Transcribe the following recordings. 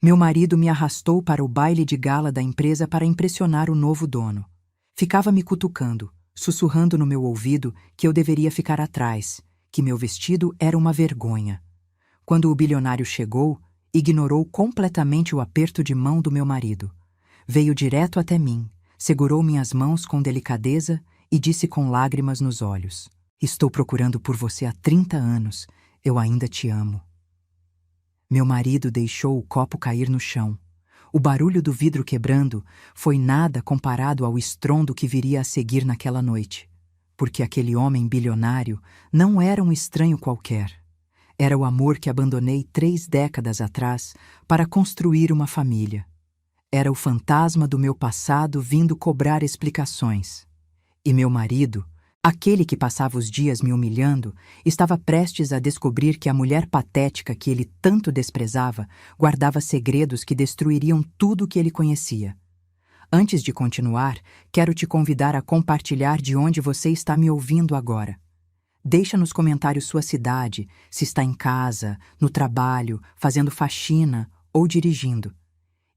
Meu marido me arrastou para o baile de gala da empresa para impressionar o novo dono. Ficava me cutucando, sussurrando no meu ouvido que eu deveria ficar atrás, que meu vestido era uma vergonha. Quando o bilionário chegou, ignorou completamente o aperto de mão do meu marido. Veio direto até mim, segurou minhas mãos com delicadeza e disse com lágrimas nos olhos: "Estou procurando por você há 30 anos. Eu ainda te amo." Meu marido deixou o copo cair no chão. O barulho do vidro quebrando foi nada comparado ao estrondo que viria a seguir naquela noite, porque aquele homem bilionário não era um estranho qualquer. Era o amor que abandonei 3 décadas atrás para construir uma família. Era o fantasma do meu passado vindo cobrar explicações. E meu marido, aquele que passava os dias me humilhando, estava prestes a descobrir que a mulher patética que ele tanto desprezava guardava segredos que destruiriam tudo o que ele conhecia. Antes de continuar, quero te convidar a compartilhar de onde você está me ouvindo agora. Deixa nos comentários sua cidade, se está em casa, no trabalho, fazendo faxina ou dirigindo.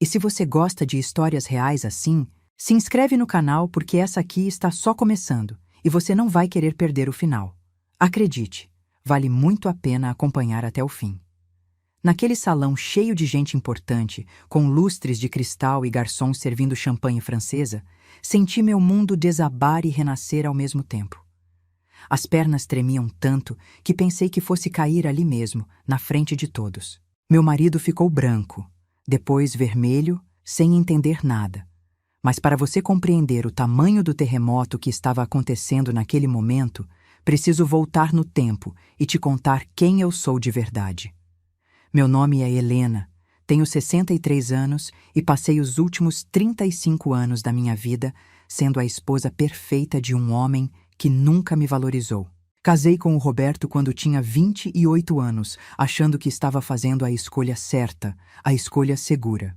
E se você gosta de histórias reais assim, se inscreve no canal porque essa aqui está só começando e você não vai querer perder o final. Acredite, vale muito a pena acompanhar até o fim. Naquele salão cheio de gente importante, com lustres de cristal e garçons servindo champanhe francesa, senti meu mundo desabar e renascer ao mesmo tempo. As pernas tremiam tanto que pensei que fosse cair ali mesmo, na frente de todos. Meu marido ficou branco, depois vermelho, sem entender nada. Mas para você compreender o tamanho do terremoto que estava acontecendo naquele momento, preciso voltar no tempo e te contar quem eu sou de verdade. Meu nome é Helena, tenho 63 anos e passei os últimos 35 anos da minha vida sendo a esposa perfeita de um homem que nunca me valorizou. Casei com o Roberto quando tinha 28 anos, achando que estava fazendo a escolha certa, a escolha segura.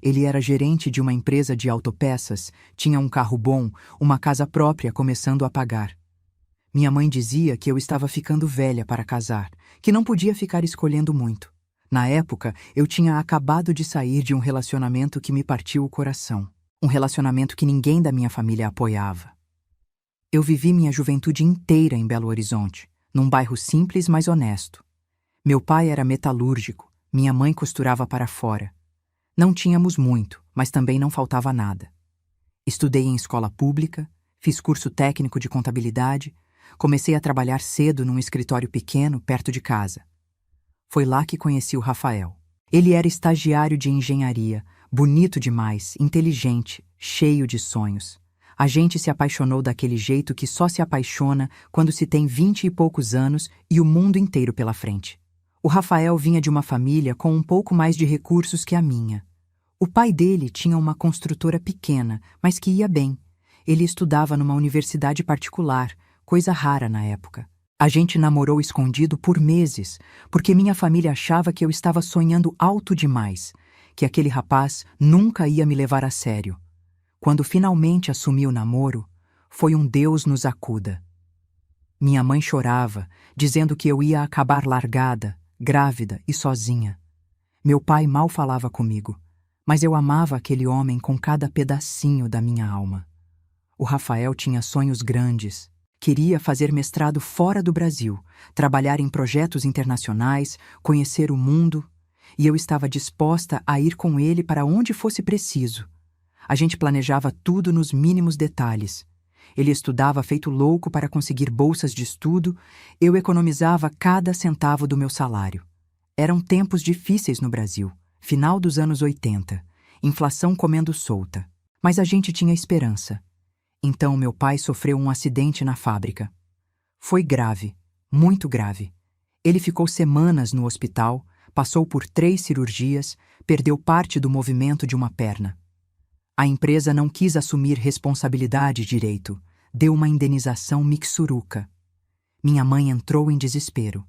Ele era gerente de uma empresa de autopeças, tinha um carro bom, uma casa própria começando a pagar. Minha mãe dizia que eu estava ficando velha para casar, que não podia ficar escolhendo muito. Na época, eu tinha acabado de sair de um relacionamento que me partiu o coração. Um relacionamento que ninguém da minha família apoiava. Eu vivi minha juventude inteira em Belo Horizonte, num bairro simples, mas honesto. Meu pai era metalúrgico, minha mãe costurava para fora. Não tínhamos muito, mas também não faltava nada. Estudei em escola pública, fiz curso técnico de contabilidade, comecei a trabalhar cedo num escritório pequeno perto de casa. Foi lá que conheci o Rafael. Ele era estagiário de engenharia, bonito demais, inteligente, cheio de sonhos. A gente se apaixonou daquele jeito que só se apaixona quando se tem 20 e poucos anos e o mundo inteiro pela frente. O Rafael vinha de uma família com um pouco mais de recursos que a minha. O pai dele tinha uma construtora pequena, mas que ia bem. Ele estudava numa universidade particular, coisa rara na época. A gente namorou escondido por meses, porque minha família achava que eu estava sonhando alto demais, que aquele rapaz nunca ia me levar a sério. Quando finalmente assumi o namoro, foi um Deus nos acuda. Minha mãe chorava, dizendo que eu ia acabar largada, grávida e sozinha. Meu pai mal falava comigo, mas eu amava aquele homem com cada pedacinho da minha alma. O Rafael tinha sonhos grandes. Queria fazer mestrado fora do Brasil, trabalhar em projetos internacionais, conhecer o mundo, e eu estava disposta a ir com ele para onde fosse preciso. A gente planejava tudo nos mínimos detalhes. Ele estudava feito louco para conseguir bolsas de estudo, eu economizava cada centavo do meu salário. Eram tempos difíceis no Brasil, final dos anos 80, inflação comendo solta. Mas a gente tinha esperança. Então meu pai sofreu um acidente na fábrica. Foi grave, muito grave. Ele ficou semanas no hospital, passou por 3 cirurgias, perdeu parte do movimento de uma perna. A empresa não quis assumir responsabilidade direito, deu uma indenização mixuruca. Minha mãe entrou em desespero.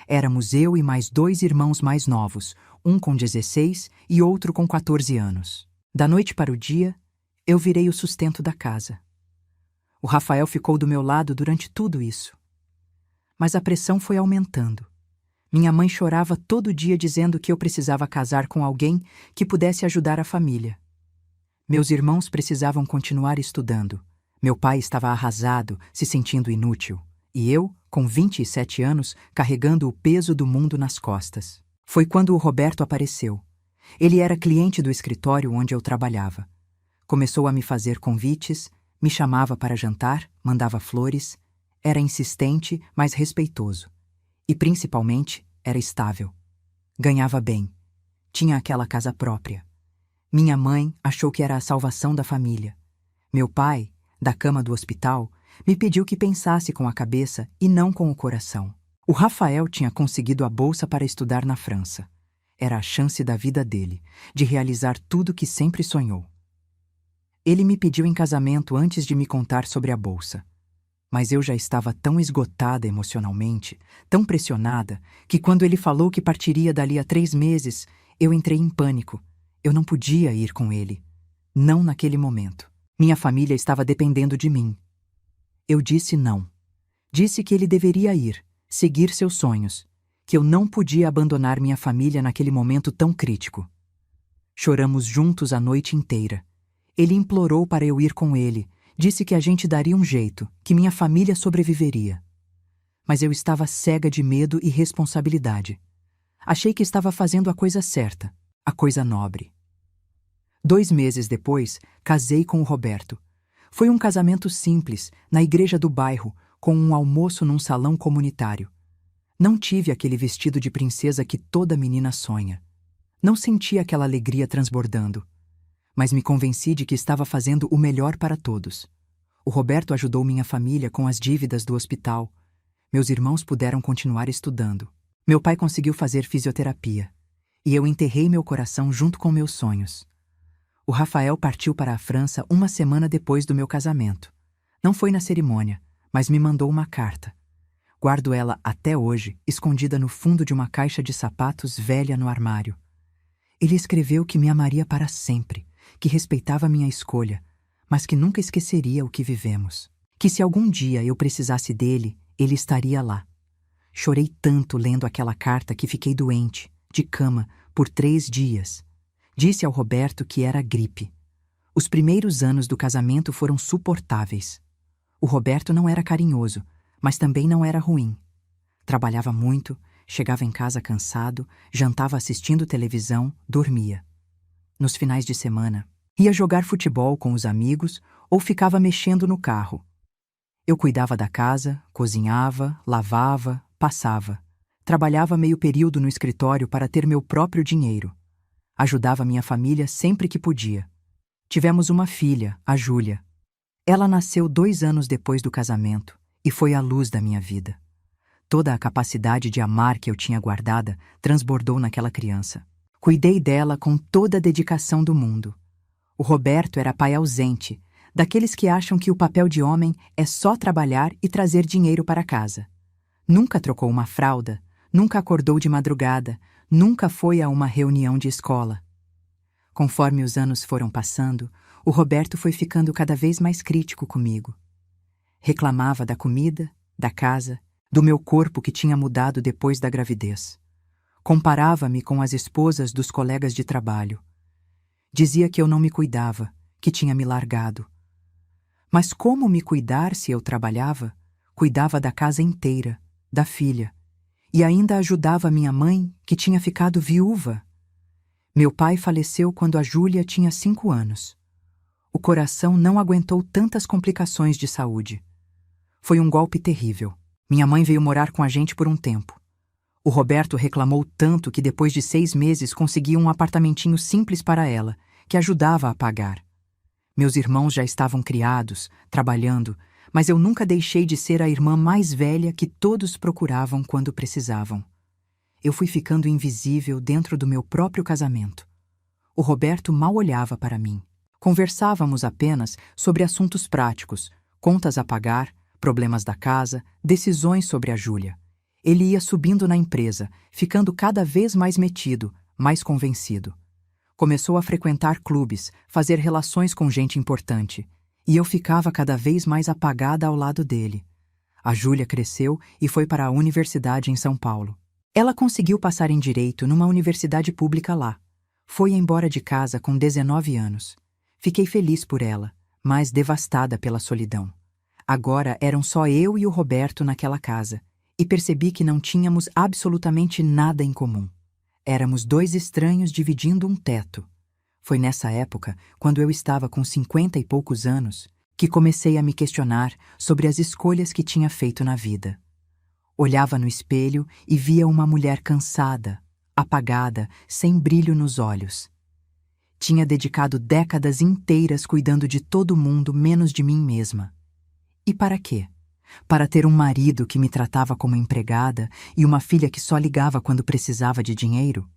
Éramos eu e mais 2 irmãos mais novos, um com 16 e outro com 14 anos. Da noite para o dia, eu virei o sustento da casa. O Rafael ficou do meu lado durante tudo isso. Mas a pressão foi aumentando. Minha mãe chorava todo dia dizendo que eu precisava casar com alguém que pudesse ajudar a família. Meus irmãos precisavam continuar estudando. Meu pai estava arrasado, se sentindo inútil. E eu, com 27 anos, carregando o peso do mundo nas costas. Foi quando o Roberto apareceu. Ele era cliente do escritório onde eu trabalhava. Começou a me fazer convites, me chamava para jantar, mandava flores. Era insistente, mas respeitoso. E, principalmente, era estável. Ganhava bem. Tinha aquela casa própria. Minha mãe achou que era a salvação da família. Meu pai, da cama do hospital, me pediu que pensasse com a cabeça e não com o coração. O Rafael tinha conseguido a bolsa para estudar na França. Era a chance da vida dele, de realizar tudo que sempre sonhou. Ele me pediu em casamento antes de me contar sobre a bolsa. Mas eu já estava tão esgotada emocionalmente, tão pressionada, que quando ele falou que partiria dali a 3 meses, eu entrei em pânico. Eu não podia ir com ele. Não naquele momento. Minha família estava dependendo de mim. Eu disse não. Disse que ele deveria ir, seguir seus sonhos, que eu não podia abandonar minha família naquele momento tão crítico. Choramos juntos a noite inteira. Ele implorou para eu ir com ele, disse que a gente daria um jeito, que minha família sobreviveria. Mas eu estava cega de medo e responsabilidade. Achei que estava fazendo a coisa certa, a coisa nobre. 2 meses depois, casei com o Roberto. Foi um casamento simples, na igreja do bairro, com um almoço num salão comunitário. Não tive aquele vestido de princesa que toda menina sonha. Não senti aquela alegria transbordando. Mas me convenci de que estava fazendo o melhor para todos. O Roberto ajudou minha família com as dívidas do hospital. Meus irmãos puderam continuar estudando. Meu pai conseguiu fazer fisioterapia. E eu enterrei meu coração junto com meus sonhos. O Rafael partiu para a França 1 semana depois do meu casamento. Não foi na cerimônia, mas me mandou uma carta. Guardo ela até hoje, escondida no fundo de uma caixa de sapatos velha no armário. Ele escreveu que me amaria para sempre, que respeitava minha escolha, mas que nunca esqueceria o que vivemos. Que se algum dia eu precisasse dele, ele estaria lá. Chorei tanto lendo aquela carta que fiquei doente, de cama, por 3 dias. Disse ao Roberto que era gripe. Os primeiros anos do casamento foram suportáveis. O Roberto não era carinhoso, mas também não era ruim. Trabalhava muito, chegava em casa cansado, jantava assistindo televisão, dormia. Nos finais de semana, ia jogar futebol com os amigos ou ficava mexendo no carro. Eu cuidava da casa, cozinhava, lavava, passava. Trabalhava meio período no escritório para ter meu próprio dinheiro. Ajudava minha família sempre que podia. Tivemos uma filha, a Júlia. Ela nasceu 2 anos depois do casamento e foi a luz da minha vida. Toda a capacidade de amar que eu tinha guardada transbordou naquela criança. Cuidei dela com toda a dedicação do mundo. O Roberto era pai ausente, daqueles que acham que o papel de homem é só trabalhar e trazer dinheiro para casa. Nunca trocou uma fralda, nunca acordou de madrugada, nunca foi a uma reunião de escola. Conforme os anos foram passando, o Roberto foi ficando cada vez mais crítico comigo. Reclamava da comida, da casa, do meu corpo que tinha mudado depois da gravidez. Comparava-me com as esposas dos colegas de trabalho. Dizia que eu não me cuidava, que tinha me largado. Mas como me cuidar se eu trabalhava? Cuidava da casa inteira, da filha, e ainda ajudava minha mãe, que tinha ficado viúva. Meu pai faleceu quando a Júlia tinha 5 anos. O coração não aguentou tantas complicações de saúde. Foi um golpe terrível. Minha mãe veio morar com a gente por um tempo. O Roberto reclamou tanto que depois de 6 meses consegui um apartamentinho simples para ela, que ajudava a pagar. Meus irmãos já estavam criados, trabalhando, mas eu nunca deixei de ser a irmã mais velha que todos procuravam quando precisavam. Eu fui ficando invisível dentro do meu próprio casamento. O Roberto mal olhava para mim. Conversávamos apenas sobre assuntos práticos, contas a pagar, problemas da casa, decisões sobre a Júlia. Ele ia subindo na empresa, ficando cada vez mais metido, mais convencido. Começou a frequentar clubes, fazer relações com gente importante, e eu ficava cada vez mais apagada ao lado dele. A Júlia cresceu e foi para a universidade em São Paulo. Ela conseguiu passar em direito numa universidade pública lá. Foi embora de casa com 19 anos. Fiquei feliz por ela, mas devastada pela solidão. Agora eram só eu e o Roberto naquela casa, e percebi que não tínhamos absolutamente nada em comum. Éramos dois estranhos dividindo um teto. Foi nessa época, quando eu estava com 50 e poucos anos, que comecei a me questionar sobre as escolhas que tinha feito na vida. Olhava no espelho e via uma mulher cansada, apagada, sem brilho nos olhos. Tinha dedicado décadas inteiras cuidando de todo mundo menos de mim mesma. E para quê? Para ter um marido que me tratava como empregada e uma filha que só ligava quando precisava de dinheiro?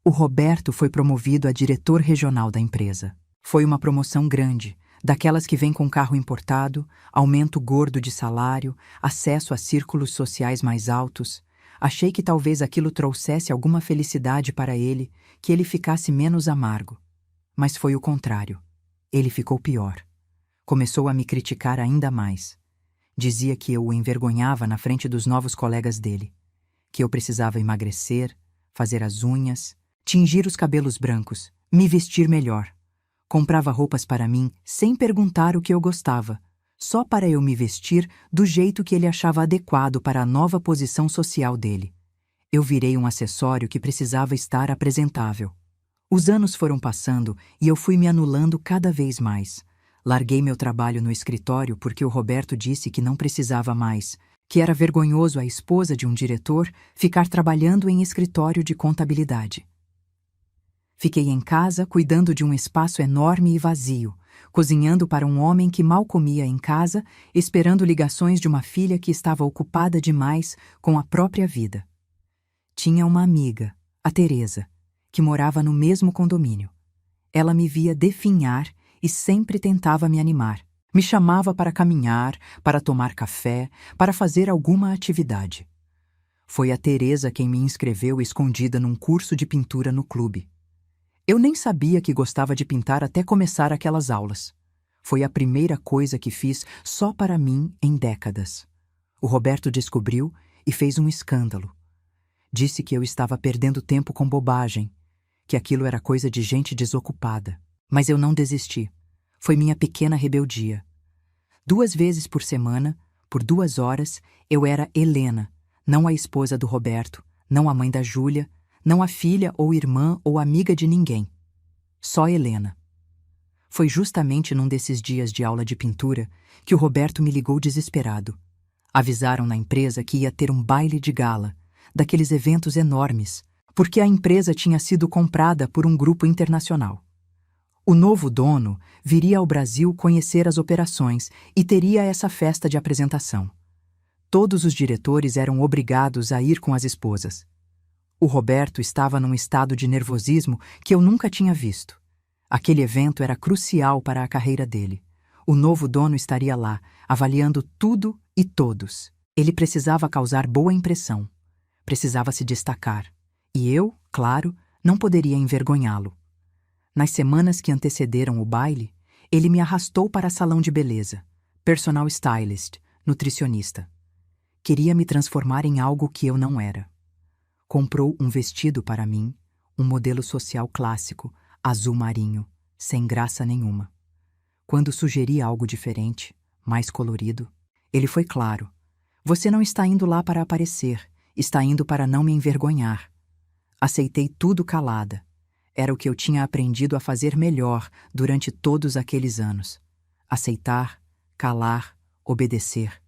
O Roberto foi promovido a diretor regional da empresa. Foi uma promoção grande, daquelas que vêm com carro importado, aumento gordo de salário, acesso a círculos sociais mais altos. Achei que talvez aquilo trouxesse alguma felicidade para ele, que ele ficasse menos amargo. Mas foi o contrário. Ele ficou pior. Começou a me criticar ainda mais. Dizia que eu o envergonhava na frente dos novos colegas dele, que eu precisava emagrecer, fazer as unhas, tingir os cabelos brancos, me vestir melhor. Comprava roupas para mim sem perguntar o que eu gostava, só para eu me vestir do jeito que ele achava adequado para a nova posição social dele. Eu virei um acessório que precisava estar apresentável. Os anos foram passando e eu fui me anulando cada vez mais. Larguei meu trabalho no escritório porque o Roberto disse que não precisava mais, que era vergonhoso a esposa de um diretor ficar trabalhando em escritório de contabilidade. Fiquei em casa cuidando de um espaço enorme e vazio, cozinhando para um homem que mal comia em casa, esperando ligações de uma filha que estava ocupada demais com a própria vida. Tinha uma amiga, a Teresa, que morava no mesmo condomínio. Ela me via definhar e sempre tentava me animar. Me chamava para caminhar, para tomar café, para fazer alguma atividade. Foi a Teresa quem me inscreveu escondida num curso de pintura no clube. Eu nem sabia que gostava de pintar até começar aquelas aulas. Foi a primeira coisa que fiz só para mim em décadas. O Roberto descobriu e fez um escândalo. Disse que eu estava perdendo tempo com bobagem, que aquilo era coisa de gente desocupada. Mas eu não desisti. Foi minha pequena rebeldia. 2 vezes por semana, por 2 horas, eu era Helena, não a esposa do Roberto, não a mãe da Júlia, não a filha ou irmã ou amiga de ninguém. Só Helena. Foi justamente num desses dias de aula de pintura que o Roberto me ligou desesperado. Avisaram na empresa que ia ter um baile de gala, daqueles eventos enormes, porque a empresa tinha sido comprada por um grupo internacional. O novo dono viria ao Brasil conhecer as operações e teria essa festa de apresentação. Todos os diretores eram obrigados a ir com as esposas. O Roberto estava num estado de nervosismo que eu nunca tinha visto. Aquele evento era crucial para a carreira dele. O novo dono estaria lá, avaliando tudo e todos. Ele precisava causar boa impressão. Precisava se destacar. E eu, claro, não poderia envergonhá-lo. Nas semanas que antecederam o baile, ele me arrastou para salão de beleza, personal stylist, nutricionista. Queria me transformar em algo que eu não era. Comprou um vestido para mim, um modelo social clássico, azul marinho, sem graça nenhuma. Quando sugeri algo diferente, mais colorido, ele foi claro. Você não está indo lá para aparecer, está indo para não me envergonhar. Aceitei tudo calada. Era o que eu tinha aprendido a fazer melhor durante todos aqueles anos. Aceitar, calar, obedecer.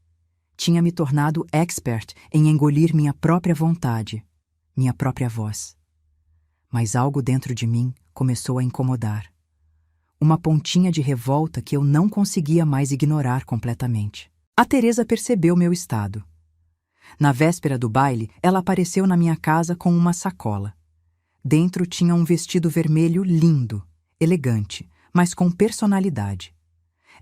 Tinha me tornado expert em engolir minha própria vontade, minha própria voz. Mas algo dentro de mim começou a incomodar. Uma pontinha de revolta que eu não conseguia mais ignorar completamente. A Teresa percebeu meu estado. Na véspera do baile, ela apareceu na minha casa com uma sacola. Dentro tinha um vestido vermelho lindo, elegante, mas com personalidade.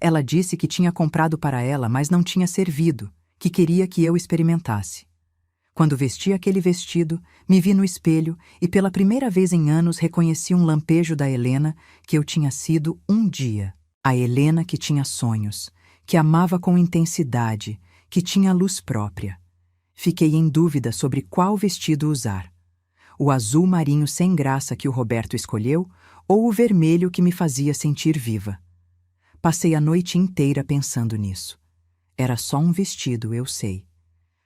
Ela disse que tinha comprado para ela, mas não tinha servido, que queria que eu experimentasse. Quando vesti aquele vestido, me vi no espelho e pela primeira vez em anos reconheci um lampejo da Helena que eu tinha sido um dia. A Helena que tinha sonhos, que amava com intensidade, que tinha luz própria. Fiquei em dúvida sobre qual vestido usar. O azul marinho sem graça que o Roberto escolheu ou o vermelho que me fazia sentir viva. Passei a noite inteira pensando nisso. Era só um vestido, eu sei.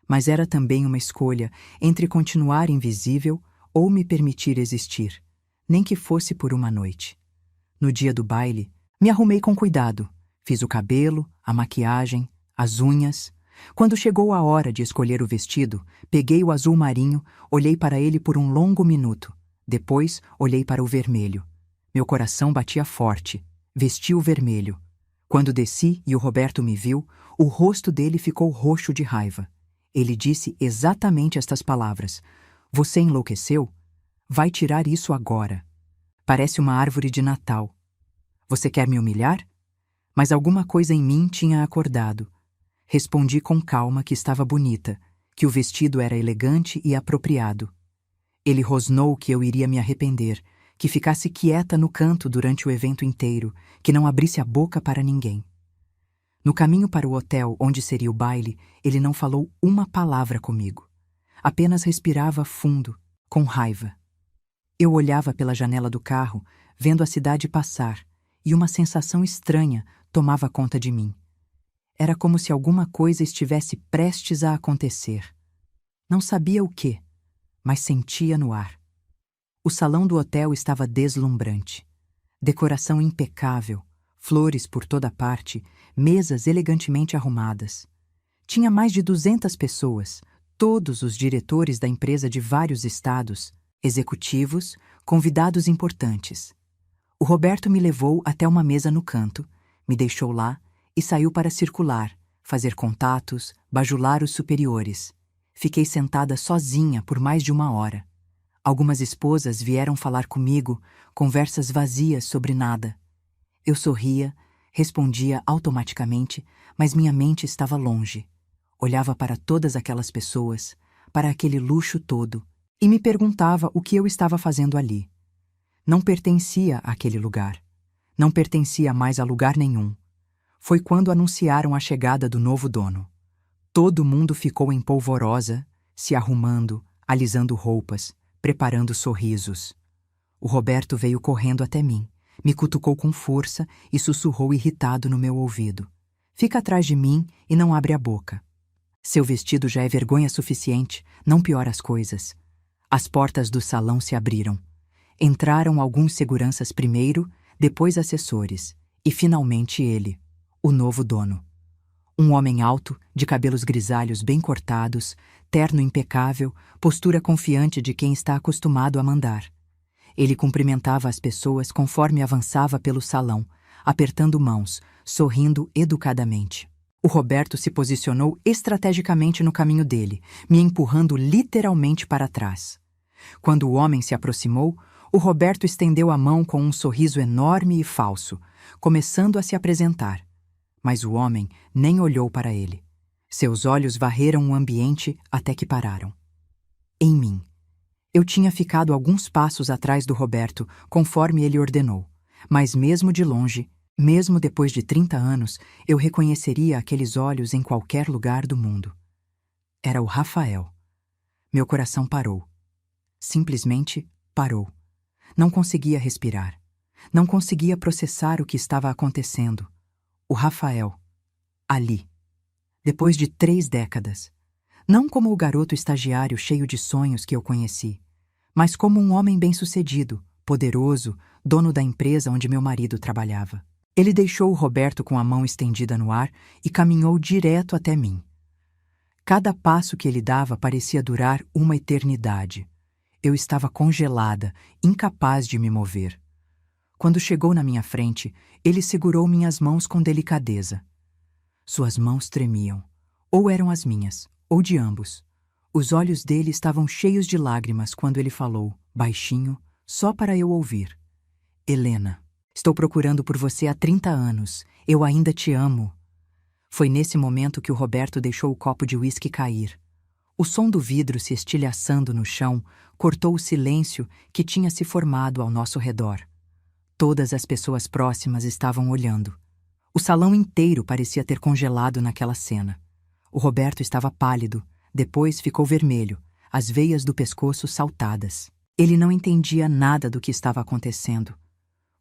Mas era também uma escolha entre continuar invisível ou me permitir existir, nem que fosse por uma noite. No dia do baile, me arrumei com cuidado. Fiz o cabelo, a maquiagem, as unhas. Quando chegou a hora de escolher o vestido, peguei o azul marinho, olhei para ele por um longo minuto. Depois, olhei para o vermelho. Meu coração batia forte. Vesti o vermelho. Quando desci e o Roberto me viu, o rosto dele ficou roxo de raiva. Ele disse exatamente estas palavras: "Você enlouqueceu? Vai tirar isso agora. Parece uma árvore de Natal. Você quer me humilhar?" Mas alguma coisa em mim tinha acordado. Respondi com calma que estava bonita, que o vestido era elegante e apropriado. Ele rosnou que eu iria me arrepender, que ficasse quieta no canto durante o evento inteiro, que não abrisse a boca para ninguém. No caminho para o hotel onde seria o baile, ele não falou uma palavra comigo. Apenas respirava fundo, com raiva. Eu olhava pela janela do carro, vendo a cidade passar, e uma sensação estranha tomava conta de mim. Era como se alguma coisa estivesse prestes a acontecer. Não sabia o quê, mas sentia no ar. O salão do hotel estava deslumbrante. Decoração impecável, flores por toda parte, mesas elegantemente arrumadas. Tinha mais de 200 pessoas, todos os diretores da empresa de vários estados, executivos, convidados importantes. O Roberto me levou até uma mesa no canto, me deixou lá e saiu para circular, fazer contatos, bajular os superiores. Fiquei sentada sozinha por mais de 1 hora. Algumas esposas vieram falar comigo, conversas vazias sobre nada. Eu sorria, respondia automaticamente, mas minha mente estava longe. Olhava para todas aquelas pessoas, para aquele luxo todo, e me perguntava o que eu estava fazendo ali. Não pertencia àquele lugar. Não pertencia mais a lugar nenhum. Foi quando anunciaram a chegada do novo dono. Todo mundo ficou em polvorosa, se arrumando, alisando roupas, preparando sorrisos. O Roberto veio correndo até mim, me cutucou com força e sussurrou irritado no meu ouvido: "Fica atrás de mim e não abre a boca. Seu vestido já é vergonha suficiente, não piora as coisas." As portas do salão se abriram. Entraram alguns seguranças primeiro, depois assessores, e finalmente ele, o novo dono. Um homem alto, de cabelos grisalhos bem cortados, terno impecável, postura confiante de quem está acostumado a mandar. Ele cumprimentava as pessoas conforme avançava pelo salão, apertando mãos, sorrindo educadamente. O Roberto se posicionou estrategicamente no caminho dele, me empurrando literalmente para trás. Quando o homem se aproximou, o Roberto estendeu a mão com um sorriso enorme e falso, começando a se apresentar. Mas o homem nem olhou para ele. Seus olhos varreram o ambiente até que pararam. Em mim. Eu tinha ficado alguns passos atrás do Roberto, conforme ele ordenou. Mas mesmo de longe, mesmo depois de 30 anos, eu reconheceria aqueles olhos em qualquer lugar do mundo. Era o Rafael. Meu coração parou. Simplesmente parou. Não conseguia respirar. Não conseguia processar o que estava acontecendo. O Rafael. Ali. Depois de 3 décadas. Não como o garoto estagiário cheio de sonhos que eu conheci, mas como um homem bem-sucedido, poderoso, dono da empresa onde meu marido trabalhava. Ele deixou o Roberto com a mão estendida no ar e caminhou direto até mim. Cada passo que ele dava parecia durar uma eternidade. Eu estava congelada, incapaz de me mover. Quando chegou na minha frente, ele segurou minhas mãos com delicadeza. Suas mãos tremiam. Ou eram as minhas, ou de ambos. Os olhos dele estavam cheios de lágrimas quando ele falou, baixinho, só para eu ouvir: "Helena, estou procurando por você há 30 anos. Eu ainda te amo." Foi nesse momento que o Roberto deixou o copo de uísque cair. O som do vidro se estilhaçando no chão cortou o silêncio que tinha se formado ao nosso redor. Todas as pessoas próximas estavam olhando. O salão inteiro parecia ter congelado naquela cena. O Roberto estava pálido, Depois ficou vermelho, as veias do pescoço saltadas. Ele não entendia nada do que estava acontecendo.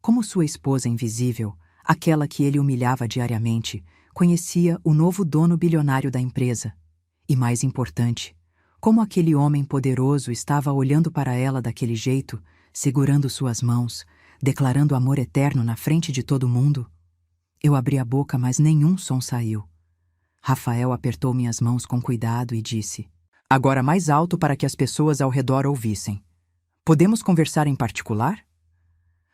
Como sua esposa invisível, aquela que ele humilhava diariamente, conhecia o novo dono bilionário da empresa. E mais importante, como aquele homem poderoso estava olhando para ela daquele jeito, segurando suas mãos, declarando amor eterno na frente de todo mundo. Eu abri a boca, mas nenhum som saiu. Rafael apertou minhas mãos com cuidado e disse: "Agora mais alto para que as pessoas ao redor ouvissem. Podemos conversar em particular?"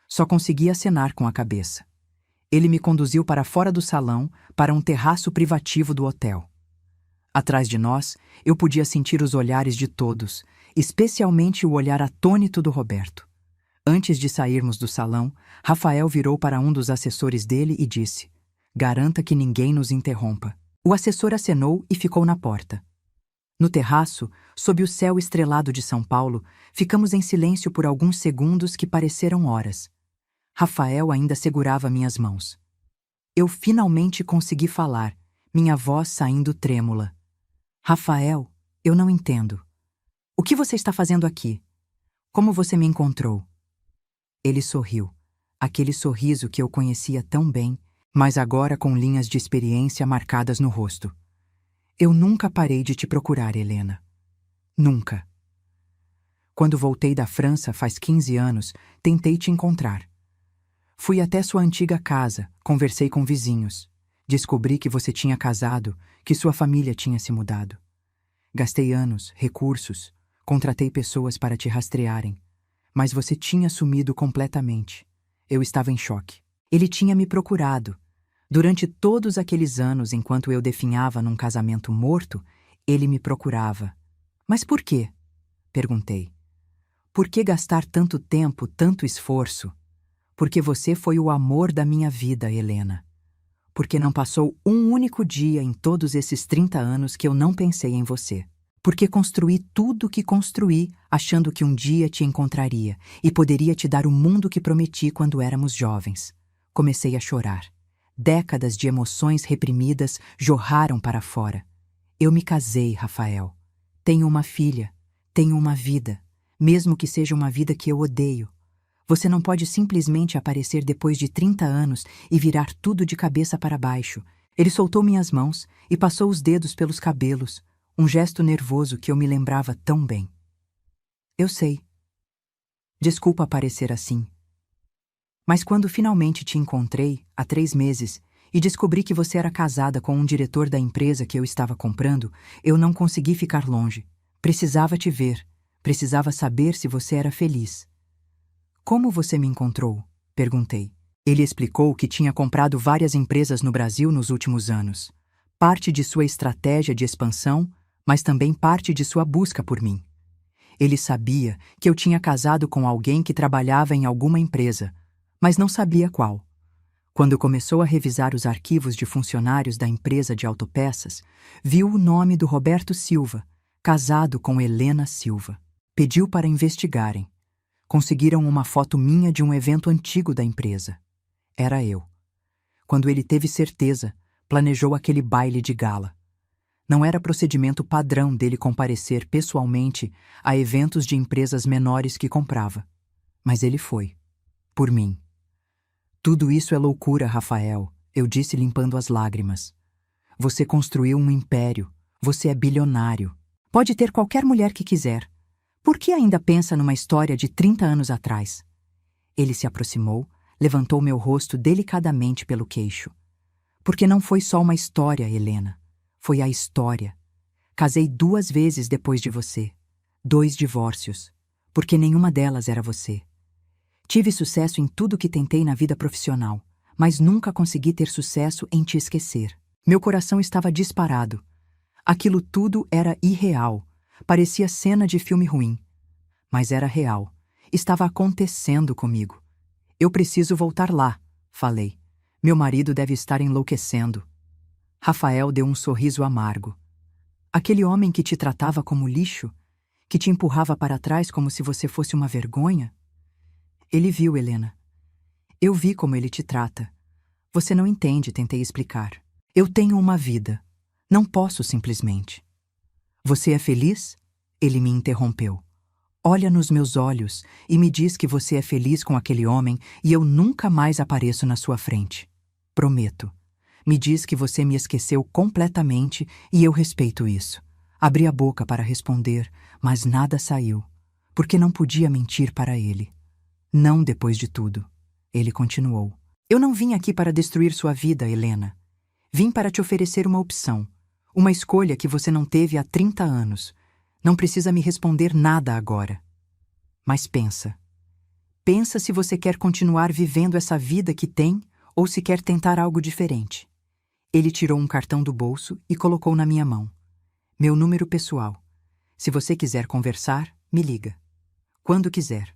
Só consegui acenar com a cabeça. Ele me conduziu para fora do salão, para um terraço privativo do hotel. Atrás de nós, eu podia sentir os olhares de todos, especialmente o olhar atônito do Roberto. Antes de sairmos do salão, Rafael virou para um dos assessores dele e disse: "Garanta que ninguém nos interrompa." O assessor acenou e ficou na porta. No terraço, sob o céu estrelado de São Paulo, ficamos em silêncio por alguns segundos que pareceram horas. Rafael ainda segurava minhas mãos. Eu finalmente consegui falar, minha voz saindo trêmula. "Rafael, eu não entendo. O que você está fazendo aqui? Como você me encontrou?" Ele sorriu, aquele sorriso que eu conhecia tão bem, mas agora com linhas de experiência marcadas no rosto. "Eu nunca parei de te procurar, Helena. Nunca. Quando voltei da França faz 15 anos, tentei te encontrar. Fui até sua antiga casa, conversei com vizinhos. Descobri que você tinha casado, que sua família tinha se mudado. Gastei anos, recursos, contratei pessoas para te rastrearem. Mas você tinha sumido completamente. Eu estava em choque. Ele tinha me procurado. Durante todos aqueles anos, enquanto eu definhava num casamento morto, ele me procurava. Mas por quê? Perguntei. Por que gastar tanto tempo, tanto esforço? Porque você foi o amor da minha vida, Helena. Porque não passou um único dia em todos esses 30 anos que eu não pensei em você. Porque construí tudo o que construí, achando que um dia te encontraria e poderia te dar o mundo que prometi quando éramos jovens. Comecei a chorar. Décadas de emoções reprimidas jorraram para fora. Eu me casei, Rafael. Tenho uma filha. Tenho uma vida. Mesmo que seja uma vida que eu odeio. Você não pode simplesmente aparecer depois de 30 anos e virar tudo de cabeça para baixo. Ele soltou minhas mãos e passou os dedos pelos cabelos, um gesto nervoso que eu me lembrava tão bem. Eu sei. Desculpa parecer assim. Mas quando finalmente te encontrei, há 3 meses, e descobri que você era casada com um diretor da empresa que eu estava comprando, eu não consegui ficar longe. Precisava te ver. Precisava saber se você era feliz. Como você me encontrou? Perguntei. Ele explicou que tinha comprado várias empresas no Brasil nos últimos anos. Parte de sua estratégia de expansão, mas também parte de sua busca por mim. Ele sabia que eu tinha casado com alguém que trabalhava em alguma empresa, mas não sabia qual. Quando começou a revisar os arquivos de funcionários da empresa de autopeças, viu o nome do Roberto Silva, casado com Helena Silva. Pediu para investigarem. Conseguiram uma foto minha de um evento antigo da empresa. Era eu. Quando ele teve certeza, planejou aquele baile de gala. Não era procedimento padrão dele comparecer pessoalmente a eventos de empresas menores que comprava. Mas ele foi. Por mim. Tudo isso é loucura, Rafael, eu disse limpando as lágrimas. Você construiu um império. Você é bilionário. Pode ter qualquer mulher que quiser. Por que ainda pensa numa história de 30 anos atrás? Ele se aproximou, levantou meu rosto delicadamente pelo queixo. Porque não foi só uma história, Helena. Foi a história. Casei 2 vezes depois de você. 2 divórcios. Porque nenhuma delas era você. Tive sucesso em tudo que tentei na vida profissional, mas nunca consegui ter sucesso em te esquecer. Meu coração estava disparado. Aquilo tudo era irreal. Parecia cena de filme ruim. Mas era real. Estava acontecendo comigo. Eu preciso voltar lá, falei. Meu marido deve estar enlouquecendo. Rafael deu um sorriso amargo. Aquele homem que te tratava como lixo? Que te empurrava para trás como se você fosse uma vergonha? Ele viu, Helena. Eu vi como ele te trata. Você não entende, tentei explicar. Eu tenho uma vida. Não posso simplesmente. Você é feliz? Ele me interrompeu. Olha nos meus olhos e me diz que você é feliz com aquele homem e eu nunca mais apareço na sua frente. Prometo. Me diz que você me esqueceu completamente e eu respeito isso. Abri a boca para responder, mas nada saiu, porque não podia mentir para ele. Não depois de tudo. Ele continuou. Eu não vim aqui para destruir sua vida, Helena. Vim para te oferecer uma opção, uma escolha que você não teve há 30 anos. Não precisa me responder nada agora. Mas pensa. Pensa se você quer continuar vivendo essa vida que tem ou se quer tentar algo diferente. Ele tirou um cartão do bolso e colocou na minha mão. Meu número pessoal. Se você quiser conversar, me liga. Quando quiser.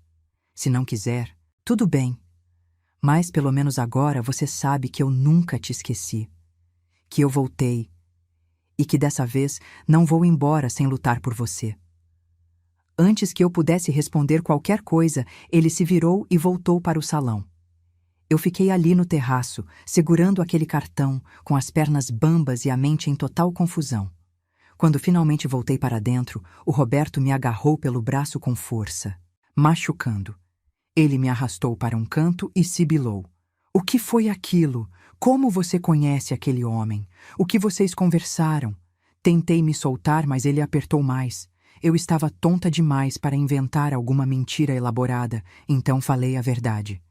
Se não quiser, tudo bem. Mas pelo menos agora você sabe que eu nunca te esqueci. Que eu voltei. E que dessa vez não vou embora sem lutar por você. Antes que eu pudesse responder qualquer coisa, ele se virou e voltou para o salão. Eu fiquei ali no terraço, segurando aquele cartão, com as pernas bambas e a mente em total confusão. Quando finalmente voltei para dentro, o Roberto me agarrou pelo braço com força, machucando. Ele me arrastou para um canto e sibilou. O que foi aquilo? Como você conhece aquele homem? O que vocês conversaram? Tentei me soltar, mas ele apertou mais. Eu estava tonta demais para inventar alguma mentira elaborada, então falei a verdade.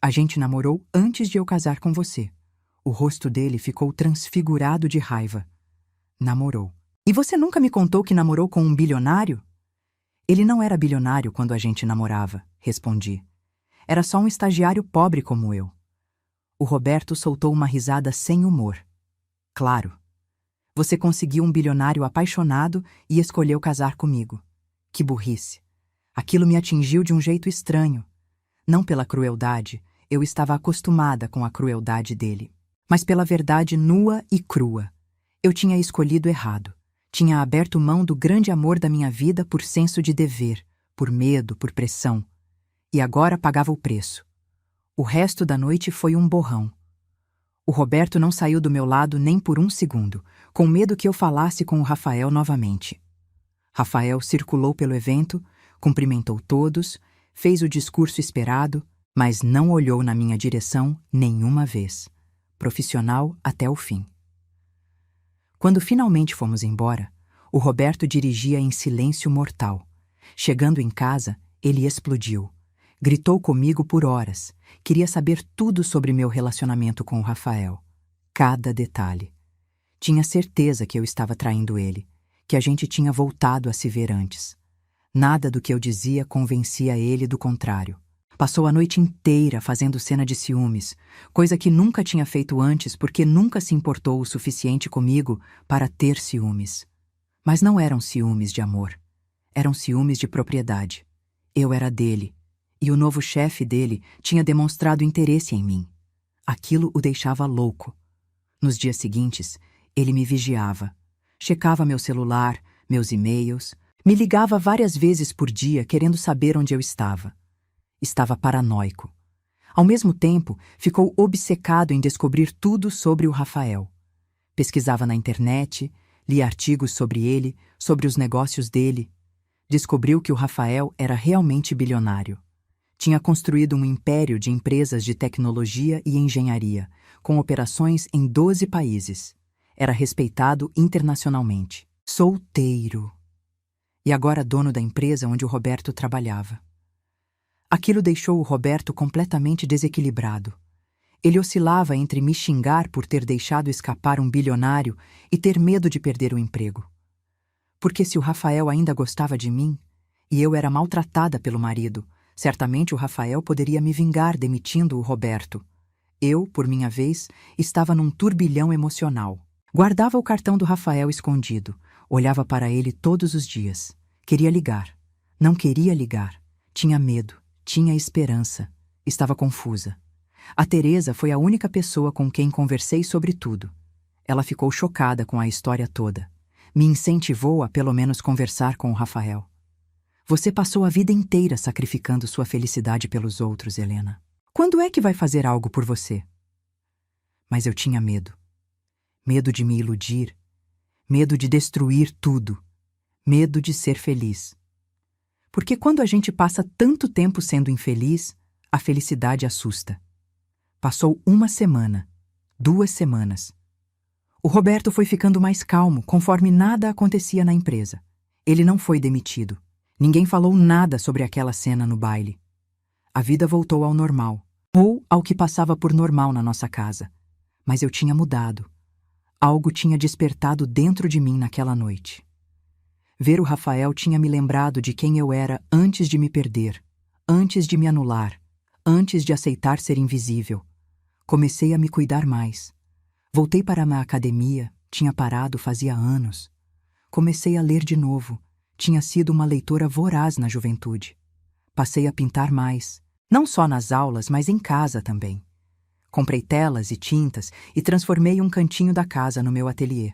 A gente namorou antes de eu casar com você. O rosto dele ficou transfigurado de raiva. Namorou. E você nunca me contou que namorou com um bilionário? Ele não era bilionário quando a gente namorava, respondi. Era só um estagiário pobre como eu. O Roberto soltou uma risada sem humor. Claro. Você conseguiu um bilionário apaixonado e escolheu casar comigo. Que burrice. Aquilo me atingiu de um jeito estranho. Não pela crueldade, eu estava acostumada com a crueldade dele. Mas pela verdade nua e crua. Eu tinha escolhido errado. Tinha aberto mão do grande amor da minha vida por senso de dever, por medo, por pressão. E agora pagava o preço. O resto da noite foi um borrão. O Roberto não saiu do meu lado nem por um segundo, com medo que eu falasse com o Rafael novamente. Rafael circulou pelo evento, cumprimentou todos, fez o discurso esperado, mas não olhou na minha direção nenhuma vez. Profissional até o fim. Quando finalmente fomos embora, o Roberto dirigia em silêncio mortal. Chegando em casa, ele explodiu. Gritou comigo por horas. Queria saber tudo sobre meu relacionamento com o Rafael. Cada detalhe. Tinha certeza que eu estava traindo ele, que a gente tinha voltado a se ver antes. Nada do que eu dizia convencia ele do contrário. Passou a noite inteira fazendo cena de ciúmes, coisa que nunca tinha feito antes porque nunca se importou o suficiente comigo para ter ciúmes. Mas não eram ciúmes de amor. Eram ciúmes de propriedade. Eu era dele. E o novo chefe dele tinha demonstrado interesse em mim. Aquilo o deixava louco. Nos dias seguintes, ele me vigiava. Checava meu celular, meus e-mails, me ligava várias vezes por dia querendo saber onde eu estava. Estava paranoico. Ao mesmo tempo, ficou obcecado em descobrir tudo sobre o Rafael. Pesquisava na internet, lia artigos sobre ele, sobre os negócios dele. Descobriu que o Rafael era realmente bilionário. Tinha construído um império de empresas de tecnologia e engenharia, com operações em 12 países. Era respeitado internacionalmente. Solteiro. E agora dono da empresa onde o Roberto trabalhava. Aquilo deixou o Roberto completamente desequilibrado. Ele oscilava entre me xingar por ter deixado escapar um bilionário e ter medo de perder o emprego. Porque se o Rafael ainda gostava de mim, e eu era maltratada pelo marido, certamente o Rafael poderia me vingar demitindo o Roberto. Eu, por minha vez, estava num turbilhão emocional. Guardava o cartão do Rafael escondido, olhava para ele todos os dias. Queria ligar. Não queria ligar. Tinha medo, tinha esperança. Estava confusa. A Teresa foi a única pessoa com quem conversei sobre tudo. Ela ficou chocada com a história toda. Me incentivou a pelo menos conversar com o Rafael. Você passou a vida inteira sacrificando sua felicidade pelos outros, Helena. Quando é que vai fazer algo por você? Mas eu tinha medo. Medo de me iludir. Medo de destruir tudo. medo de ser feliz. Porque quando a gente passa tanto tempo sendo infeliz, a felicidade assusta. Passou 1 semana, 2 semanas. O Roberto foi ficando mais calmo conforme nada acontecia na empresa. Ele não foi demitido. Ninguém falou nada sobre aquela cena no baile. A vida voltou ao normal, ou ao que passava por normal na nossa casa. Mas eu tinha mudado. Algo tinha despertado dentro de mim naquela noite. Ver o Rafael tinha me lembrado de quem eu era antes de me perder, antes de me anular, antes de aceitar ser invisível. Comecei a me cuidar mais. Voltei para a academia, tinha parado fazia anos. Comecei a ler de novo. Tinha sido uma leitora voraz na juventude. Passei a pintar mais, não só nas aulas, mas em casa também. Comprei telas e tintas e transformei um cantinho da casa no meu ateliê.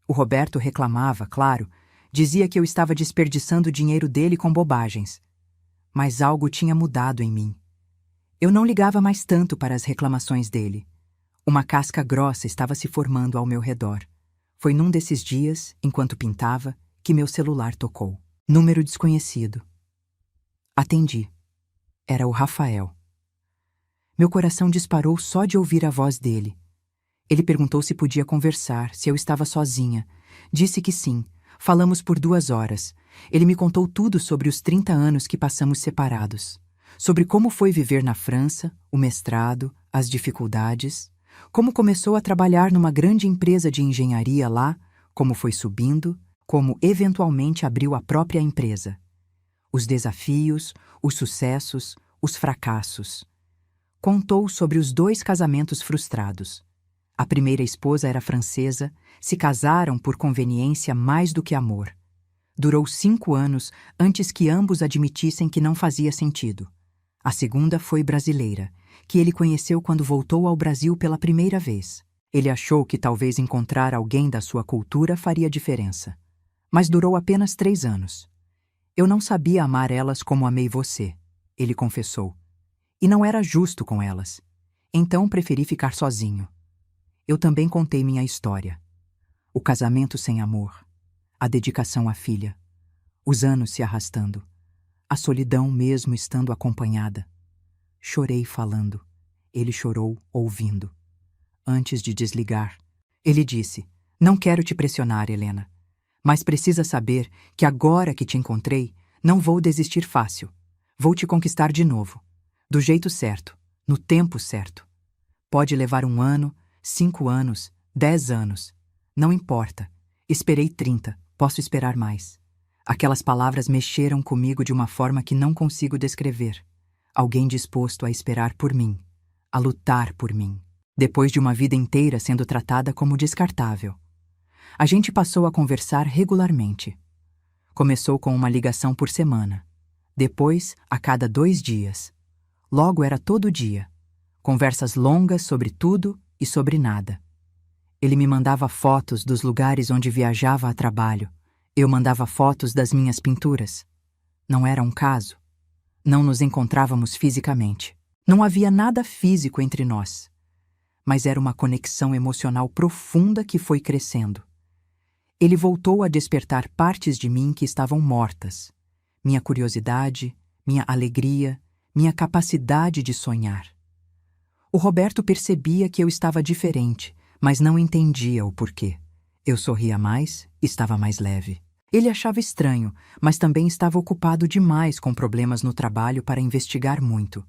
O Roberto reclamava, claro, dizia que eu estava desperdiçando o dinheiro dele com bobagens. Mas algo tinha mudado em mim. Eu não ligava mais tanto para as reclamações dele. Uma casca grossa estava se formando ao meu redor. Foi num desses dias, enquanto pintava, que meu celular tocou. Número desconhecido. Atendi. Era o Rafael. Meu coração disparou só de ouvir a voz dele. Ele perguntou se podia conversar, se eu estava sozinha. Disse que sim. Falamos por 2 horas. Ele me contou tudo sobre os 30 anos que passamos separados. Sobre como foi viver na França, o mestrado, as dificuldades. Como começou a trabalhar numa grande empresa de engenharia lá, como foi subindo, como eventualmente abriu a própria empresa. Os desafios, os sucessos, os fracassos. Contou sobre os 2 casamentos frustrados. A primeira esposa era francesa, se casaram por conveniência mais do que amor. Durou 5 anos antes que ambos admitissem que não fazia sentido. A segunda foi brasileira, que ele conheceu quando voltou ao Brasil pela primeira vez. Ele achou que talvez encontrar alguém da sua cultura faria diferença. Mas durou apenas 3 anos. Eu não sabia amar elas como amei você, ele confessou. E não era justo com elas. Então preferi ficar sozinho. Eu também contei minha história. O casamento sem amor, a dedicação à filha, os anos se arrastando, a solidão mesmo estando acompanhada. Chorei falando, ele chorou ouvindo. Antes de desligar, ele disse: "Não quero te pressionar, Helena, mas precisa saber que agora que te encontrei, não vou desistir fácil. Vou te conquistar de novo, do jeito certo, no tempo certo. Pode levar 1 ano, 5 anos, 10 anos. Não importa. Esperei 30, posso esperar mais." Aquelas palavras mexeram comigo de uma forma que não consigo descrever. Alguém disposto a esperar por mim, a lutar por mim, depois de uma vida inteira sendo tratada como descartável. A gente passou a conversar regularmente. Começou com uma ligação por semana. Depois, a cada 2 dias. Logo era todo dia. Conversas longas sobre tudo e sobre nada. Ele me mandava fotos dos lugares onde viajava a trabalho. Eu mandava fotos das minhas pinturas. Não era um caso. Não nos encontrávamos fisicamente. Não havia nada físico entre nós. Mas era uma conexão emocional profunda que foi crescendo. Ele voltou a despertar partes de mim que estavam mortas. Minha curiosidade, minha alegria, minha capacidade de sonhar. O Roberto percebia que eu estava diferente, mas não entendia o porquê. Eu sorria mais, estava mais leve. Ele achava estranho, mas também estava ocupado demais com problemas no trabalho para investigar muito.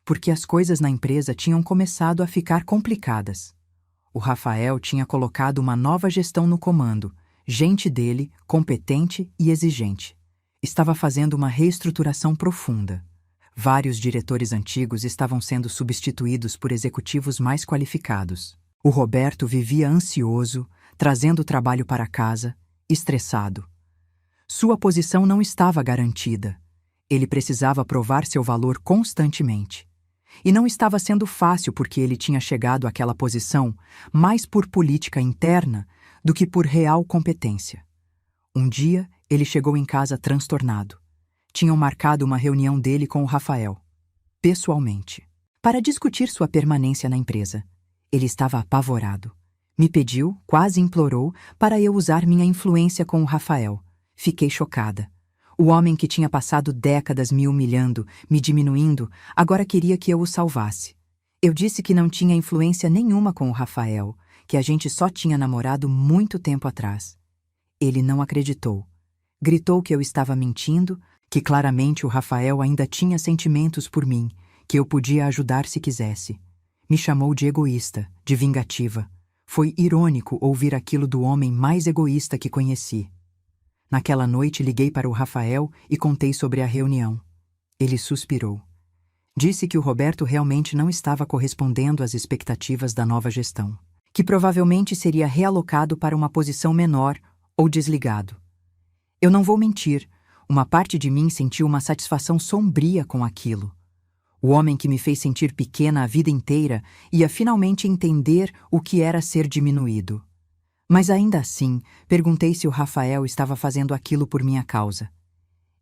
Porque as coisas na empresa tinham começado a ficar complicadas. O Rafael tinha colocado uma nova gestão no comando, gente dele, competente e exigente. Estava fazendo uma reestruturação profunda. Vários diretores antigos estavam sendo substituídos por executivos mais qualificados. O Roberto vivia ansioso, trazendo o trabalho para casa, estressado. Sua posição não estava garantida. Ele precisava provar seu valor constantemente. E não estava sendo fácil porque ele tinha chegado àquela posição mais por política interna do que por real competência. Um dia, ele chegou em casa transtornado. Tinham marcado uma reunião dele com o Rafael, pessoalmente, para discutir sua permanência na empresa. Ele estava apavorado. Me pediu, quase implorou, para eu usar minha influência com o Rafael. Fiquei chocada. O homem que tinha passado décadas me humilhando, me diminuindo, agora queria que eu o salvasse. Eu disse que não tinha influência nenhuma com o Rafael, que a gente só tinha namorado muito tempo atrás. Ele não acreditou. Gritou que eu estava mentindo, que claramente o Rafael ainda tinha sentimentos por mim, que eu podia ajudar se quisesse. Me chamou de egoísta, de vingativa. Foi irônico ouvir aquilo do homem mais egoísta que conheci. Naquela noite liguei para o Rafael e contei sobre a reunião. Ele suspirou. Disse que o Roberto realmente não estava correspondendo às expectativas da nova gestão, que provavelmente seria realocado para uma posição menor ou desligado. Eu não vou mentir, uma parte de mim sentiu uma satisfação sombria com aquilo. O homem que me fez sentir pequena a vida inteira ia finalmente entender o que era ser diminuído. Mas ainda assim, perguntei se o Rafael estava fazendo aquilo por minha causa.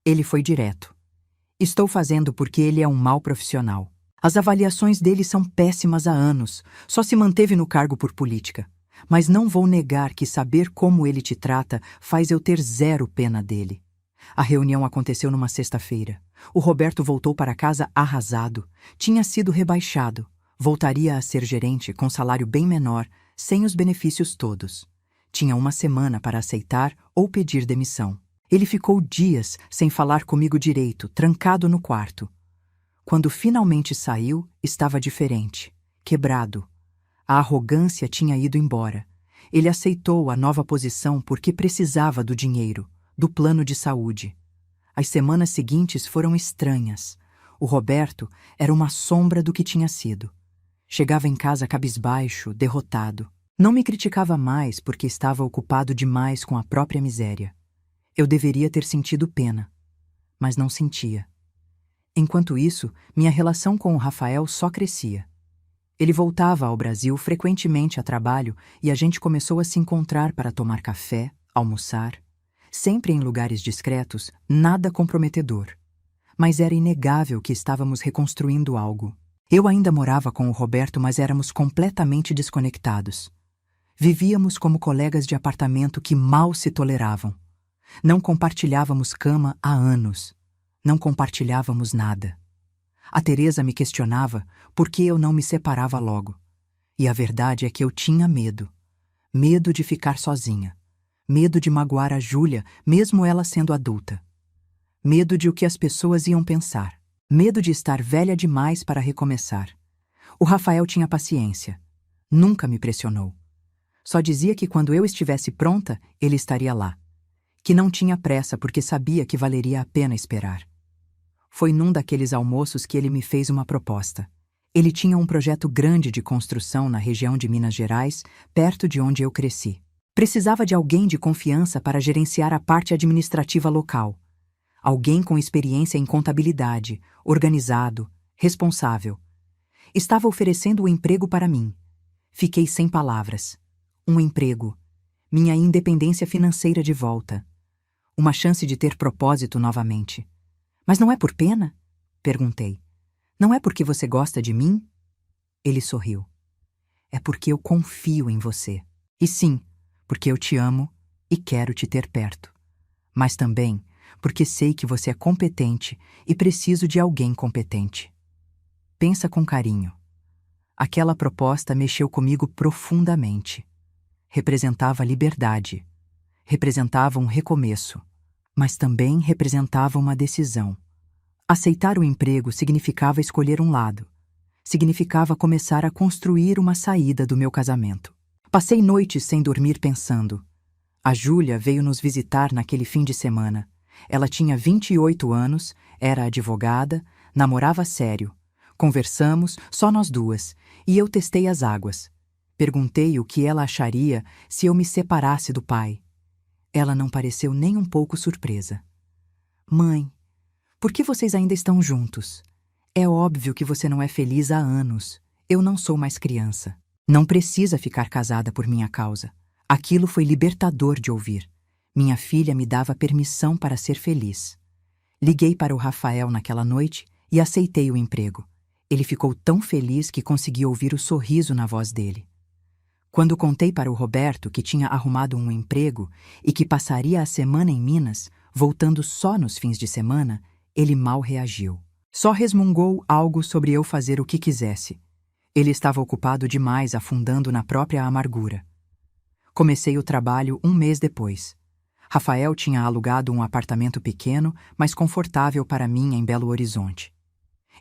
Ele foi direto. Estou fazendo porque ele é um mau profissional. As avaliações dele são péssimas há anos, só se manteve no cargo por política. Mas não vou negar que saber como ele te trata faz eu ter zero pena dele. A reunião aconteceu numa sexta-feira. O Roberto voltou para casa arrasado. Tinha sido rebaixado. Voltaria a ser gerente com salário bem menor, sem os benefícios todos. Tinha uma semana para aceitar ou pedir demissão. Ele ficou dias sem falar comigo direito, trancado no quarto. Quando finalmente saiu, estava diferente, quebrado. A arrogância tinha ido embora. Ele aceitou a nova posição porque precisava do dinheiro, do plano de saúde. As semanas seguintes foram estranhas. O Roberto era uma sombra do que tinha sido. Chegava em casa cabisbaixo, derrotado. Não me criticava mais porque estava ocupado demais com a própria miséria. Eu deveria ter sentido pena, mas não sentia. Enquanto isso, minha relação com o Rafael só crescia. Ele voltava ao Brasil frequentemente a trabalho e a gente começou a se encontrar para tomar café, almoçar, sempre em lugares discretos, nada comprometedor. Mas era inegável que estávamos reconstruindo algo. Eu ainda morava com o Roberto, mas éramos completamente desconectados. Vivíamos como colegas de apartamento que mal se toleravam. Não compartilhávamos cama há anos. Não compartilhávamos nada. A Teresa me questionava por que eu não me separava logo. E a verdade é que eu tinha medo. Medo de ficar sozinha. Medo de magoar a Júlia, mesmo ela sendo adulta. Medo de o que as pessoas iam pensar. Medo de estar velha demais para recomeçar. O Rafael tinha paciência. Nunca me pressionou. Só dizia que quando eu estivesse pronta, ele estaria lá. Que não tinha pressa porque sabia que valeria a pena esperar. Foi num daqueles almoços que ele me fez uma proposta. Ele tinha um projeto grande de construção na região de Minas Gerais, perto de onde eu cresci. Precisava de alguém de confiança para gerenciar a parte administrativa local. Alguém com experiência em contabilidade, organizado, responsável. Estava oferecendo o emprego para mim. Fiquei sem palavras. Um emprego. Minha independência financeira de volta. Uma chance de ter propósito novamente. Mas não é por pena? Perguntei. Não é porque você gosta de mim? Ele sorriu. É porque eu confio em você. E sim, porque eu te amo e quero te ter perto. Mas também porque sei que você é competente e preciso de alguém competente. Pensa com carinho. Aquela proposta mexeu comigo profundamente. Representava liberdade. Representava um recomeço. Mas também representava uma decisão. Aceitar o emprego significava escolher um lado. Significava começar a construir uma saída do meu casamento. Passei noites sem dormir pensando. A Júlia veio nos visitar naquele fim de semana. Ela tinha 28 anos, era advogada, namorava sério. Conversamos, só nós duas, e eu testei as águas. Perguntei o que ela acharia se eu me separasse do pai. Ela não pareceu nem um pouco surpresa. Mãe, por que vocês ainda estão juntos? É óbvio que você não é feliz há anos. Eu não sou mais criança. Não precisa ficar casada por minha causa. Aquilo foi libertador de ouvir. Minha filha me dava permissão para ser feliz. Liguei para o Rafael naquela noite e aceitei o emprego. Ele ficou tão feliz que consegui ouvir o sorriso na voz dele. Quando contei para o Roberto que tinha arrumado um emprego e que passaria a semana em Minas, voltando só nos fins de semana, ele mal reagiu. Só resmungou algo sobre eu fazer o que quisesse. Ele estava ocupado demais, afundando na própria amargura. Comecei o trabalho um mês depois. Rafael tinha alugado um apartamento pequeno, mas confortável para mim em Belo Horizonte.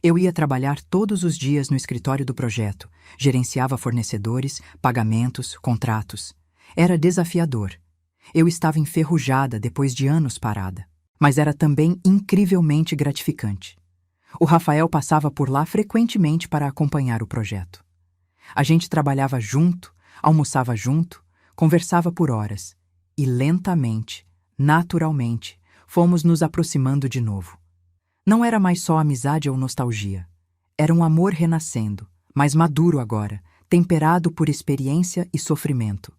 Eu ia trabalhar todos os dias no escritório do projeto, gerenciava fornecedores, pagamentos, contratos. Era desafiador. Eu estava enferrujada depois de anos parada, mas era também incrivelmente gratificante. O Rafael passava por lá frequentemente para acompanhar o projeto. A gente trabalhava junto, almoçava junto, conversava por horas e lentamente, naturalmente, fomos nos aproximando de novo. Não era mais só amizade ou nostalgia. Era um amor renascendo, mais maduro agora, temperado por experiência e sofrimento.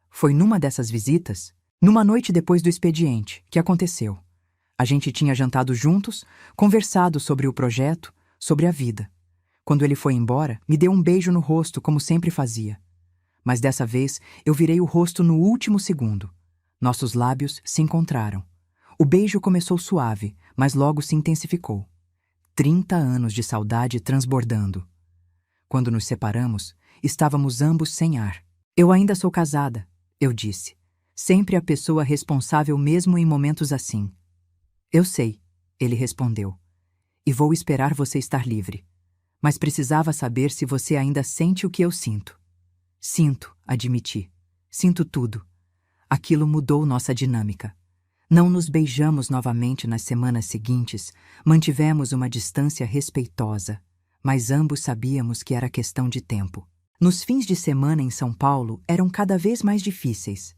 Foi numa dessas visitas, numa noite depois do expediente, que aconteceu. A gente tinha jantado juntos, conversado sobre o projeto, sobre a vida. Quando ele foi embora, me deu um beijo no rosto, como sempre fazia. Mas dessa vez, eu virei o rosto no último segundo. Nossos lábios se encontraram. O beijo começou suave, mas logo se intensificou. 30 anos de saudade transbordando. Quando nos separamos, estávamos ambos sem ar. Eu ainda sou casada, eu disse. Sempre a pessoa responsável mesmo em momentos assim. Eu sei, ele respondeu. E vou esperar você estar livre. Mas precisava saber se você ainda sente o que eu sinto. Sinto, admiti. Sinto tudo. Aquilo mudou nossa dinâmica. Não nos beijamos novamente nas semanas seguintes, mantivemos uma distância respeitosa, mas ambos sabíamos que era questão de tempo. Nos fins de semana em São Paulo eram cada vez mais difíceis.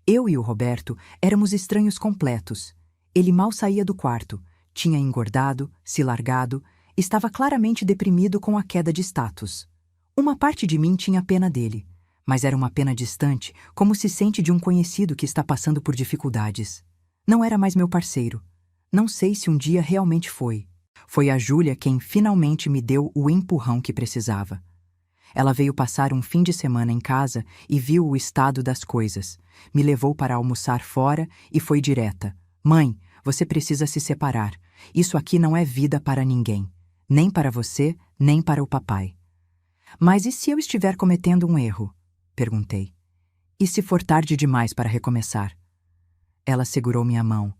Eu e o Roberto éramos estranhos completos. Ele mal saía do quarto, tinha engordado, se largado, estava claramente deprimido com a queda de status. Uma parte de mim tinha pena dele, mas era uma pena distante, como se sente de um conhecido que está passando por dificuldades. Não era mais meu parceiro. Não sei se um dia realmente foi. Foi a Júlia quem finalmente me deu o empurrão que precisava. Ela veio passar um fim de semana em casa e viu o estado das coisas. Me levou para almoçar fora e foi direta. Mãe, você precisa se separar. Isso aqui não é vida para ninguém. Nem para você, nem para o papai. Mas e se eu estiver cometendo um erro? Perguntei. E se for tarde demais para recomeçar? Ela segurou minha mão.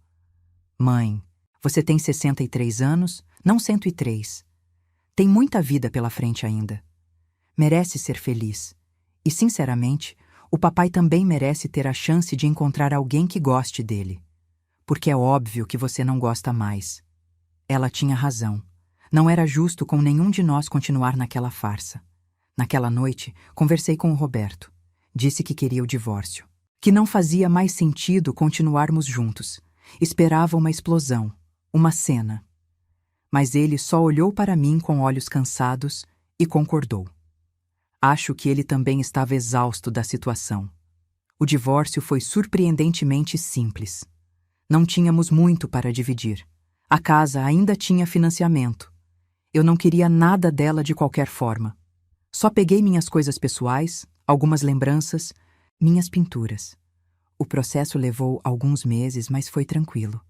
Mãe, você tem 63 anos, não 103. Tem muita vida pela frente ainda. Merece ser feliz. E, sinceramente, o papai também merece ter a chance de encontrar alguém que goste dele. Porque é óbvio que você não gosta mais. Ela tinha razão. Não era justo com nenhum de nós continuar naquela farsa. Naquela noite, conversei com o Roberto. Disse que queria o divórcio. Que não fazia mais sentido continuarmos juntos. Esperava uma explosão, uma cena. Mas ele só olhou para mim com olhos cansados e concordou. Acho que ele também estava exausto da situação. O divórcio foi surpreendentemente simples. Não tínhamos muito para dividir. A casa ainda tinha financiamento. Eu não queria nada dela de qualquer forma. Só peguei minhas coisas pessoais, algumas lembranças, minhas pinturas. O processo levou alguns meses, mas foi tranquilo.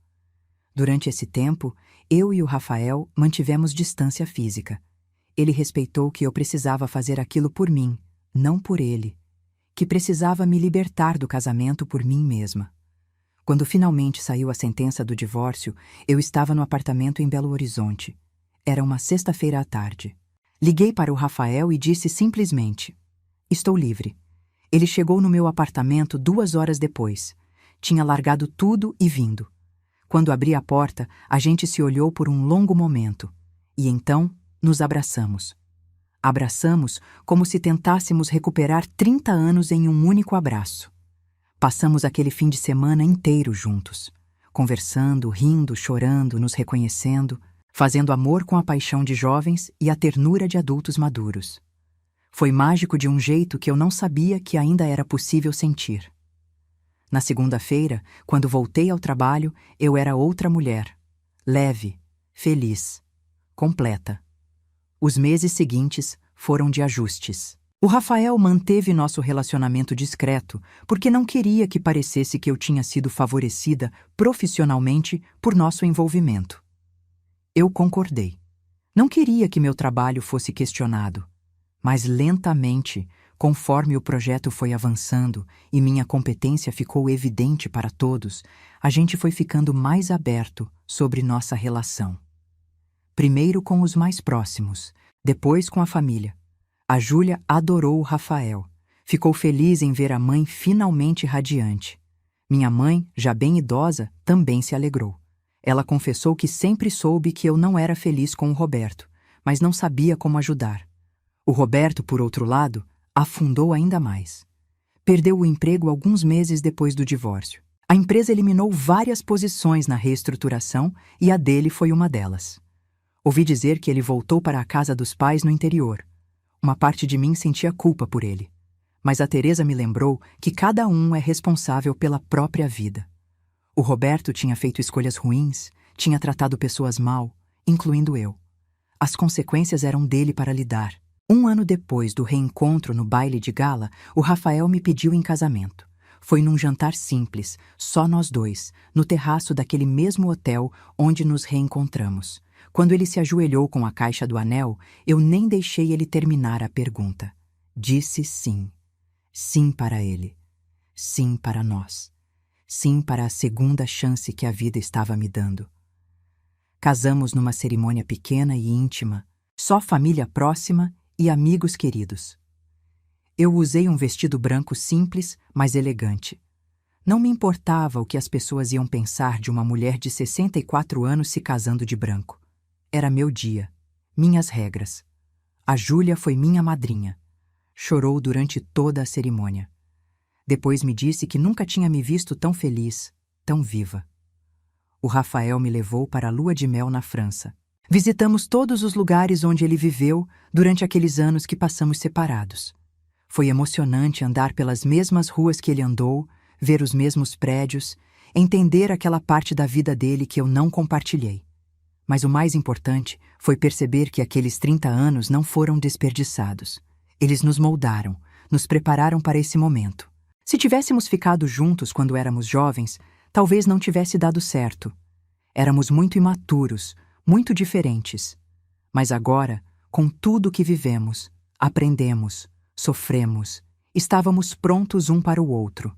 Durante esse tempo, eu e o Rafael mantivemos distância física. Ele respeitou que eu precisava fazer aquilo por mim, não por ele. Que precisava me libertar do casamento por mim mesma. Quando finalmente saiu a sentença do divórcio, eu estava no apartamento em Belo Horizonte. Era uma sexta-feira à tarde. Liguei para o Rafael e disse simplesmente: estou livre. Ele chegou no meu apartamento 2 horas depois. Tinha largado tudo e vindo. Quando abri a porta, a gente se olhou por um longo momento. E então, nos abraçamos. Abraçamos como se tentássemos recuperar 30 anos em um único abraço. Passamos aquele fim de semana inteiro juntos. Conversando, rindo, chorando, nos reconhecendo, fazendo amor com a paixão de jovens e a ternura de adultos maduros. Foi mágico de um jeito que eu não sabia que ainda era possível sentir. Na segunda-feira, quando voltei ao trabalho, eu era outra mulher. Leve, feliz, completa. Os meses seguintes foram de ajustes. O Rafael manteve nosso relacionamento discreto porque não queria que parecesse que eu tinha sido favorecida profissionalmente por nosso envolvimento. Eu concordei. Não queria que meu trabalho fosse questionado, mas lentamente, conforme o projeto foi avançando e minha competência ficou evidente para todos, a gente foi ficando mais aberto sobre nossa relação. Primeiro com os mais próximos, depois com a família. A Júlia adorou o Rafael. Ficou feliz em ver a mãe finalmente radiante. Minha mãe, já bem idosa, também se alegrou. Ela confessou que sempre soube que eu não era feliz com o Roberto, mas não sabia como ajudar. O Roberto, por outro lado, afundou ainda mais. Perdeu o emprego alguns meses depois do divórcio. A empresa eliminou várias posições na reestruturação e a dele foi uma delas. Ouvi dizer que ele voltou para a casa dos pais no interior. Uma parte de mim sentia culpa por ele. Mas a Teresa me lembrou que cada um é responsável pela própria vida. O Roberto tinha feito escolhas ruins, tinha tratado pessoas mal, incluindo eu. As consequências eram dele para lidar. 1 ano depois do reencontro no baile de gala, o Rafael me pediu em casamento. Foi num jantar simples, só nós dois, no terraço daquele mesmo hotel onde nos reencontramos. Quando ele se ajoelhou com a caixa do anel, eu nem deixei ele terminar a pergunta. Disse sim. Sim para ele. Sim para nós. Sim para a segunda chance que a vida estava me dando. Casamos numa cerimônia pequena e íntima, só família próxima e amigos queridos. Eu usei um vestido branco simples, mas elegante. Não me importava o que as pessoas iam pensar de uma mulher de 64 anos se casando de branco. Era meu dia, minhas regras. A Júlia foi minha madrinha. Chorou durante toda a cerimônia. Depois me disse que nunca tinha me visto tão feliz, tão viva. O Rafael me levou para a lua de mel na França. Visitamos todos os lugares onde ele viveu durante aqueles anos que passamos separados. Foi emocionante andar pelas mesmas ruas que ele andou, ver os mesmos prédios, entender aquela parte da vida dele que eu não compartilhei. Mas o mais importante foi perceber que aqueles 30 anos não foram desperdiçados. Eles nos moldaram, nos prepararam para esse momento. Se tivéssemos ficado juntos quando éramos jovens, talvez não tivesse dado certo. Éramos muito imaturos, muito diferentes. Mas agora, com tudo o que vivemos, aprendemos, sofremos, estávamos prontos um para o outro.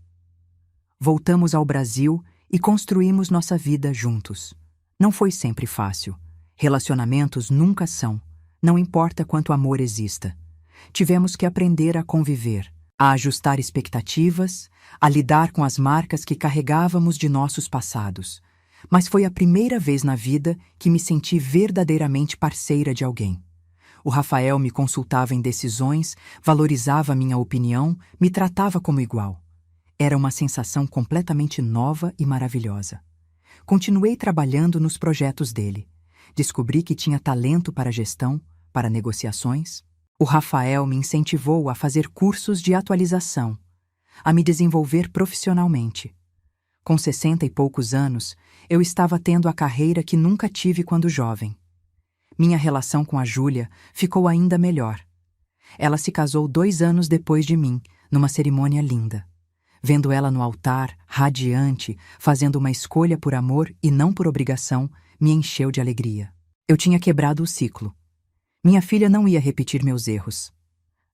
Voltamos ao Brasil e construímos nossa vida juntos. Não foi sempre fácil. Relacionamentos nunca são, não importa quanto amor exista. Tivemos que aprender a conviver, a ajustar expectativas, a lidar com as marcas que carregávamos de nossos passados. Mas foi a primeira vez na vida que me senti verdadeiramente parceira de alguém. O Rafael me consultava em decisões, valorizava minha opinião, me tratava como igual. Era uma sensação completamente nova e maravilhosa. Continuei trabalhando nos projetos dele. Descobri que tinha talento para gestão, para negociações. O Rafael me incentivou a fazer cursos de atualização, a me desenvolver profissionalmente. Com 60 e poucos anos, eu estava tendo a carreira que nunca tive quando jovem. Minha relação com a Júlia ficou ainda melhor. Ela se casou 2 anos depois de mim, numa cerimônia linda. Vendo ela no altar, radiante, fazendo uma escolha por amor e não por obrigação, me encheu de alegria. Eu tinha quebrado o ciclo. Minha filha não ia repetir meus erros.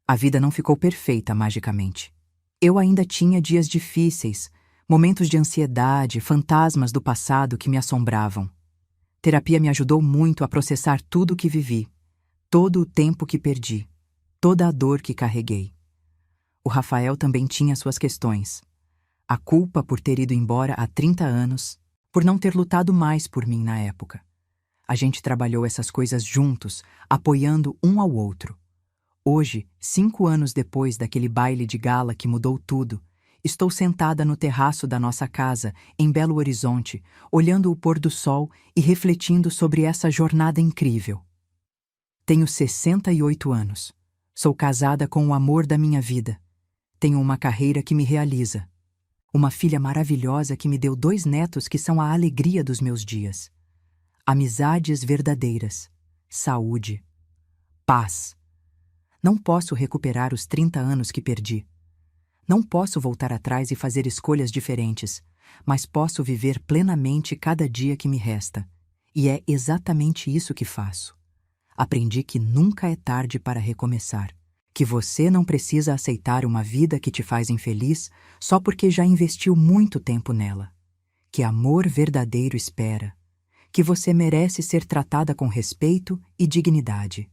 A vida não ficou perfeita magicamente. Eu ainda tinha dias difíceis, momentos de ansiedade, fantasmas do passado que me assombravam. Terapia me ajudou muito a processar tudo o que vivi, todo o tempo que perdi, toda a dor que carreguei. O Rafael também tinha suas questões. A culpa por ter ido embora há 30 anos, por não ter lutado mais por mim na época. A gente trabalhou essas coisas juntos, apoiando um ao outro. Hoje, 5 anos depois daquele baile de gala que mudou tudo, estou sentada no terraço da nossa casa, em Belo Horizonte, olhando o pôr do sol e refletindo sobre essa jornada incrível. Tenho 68 anos. Sou casada com o amor da minha vida. Tenho uma carreira que me realiza. Uma filha maravilhosa que me deu 2 netos que são a alegria dos meus dias. Amizades verdadeiras. Saúde. Paz. Não posso recuperar os 30 anos que perdi. Não posso voltar atrás e fazer escolhas diferentes, mas posso viver plenamente cada dia que me resta. E é exatamente isso que faço. Aprendi que nunca é tarde para recomeçar, que você não precisa aceitar uma vida que te faz infeliz só porque já investiu muito tempo nela, que amor verdadeiro espera, que você merece ser tratada com respeito e dignidade,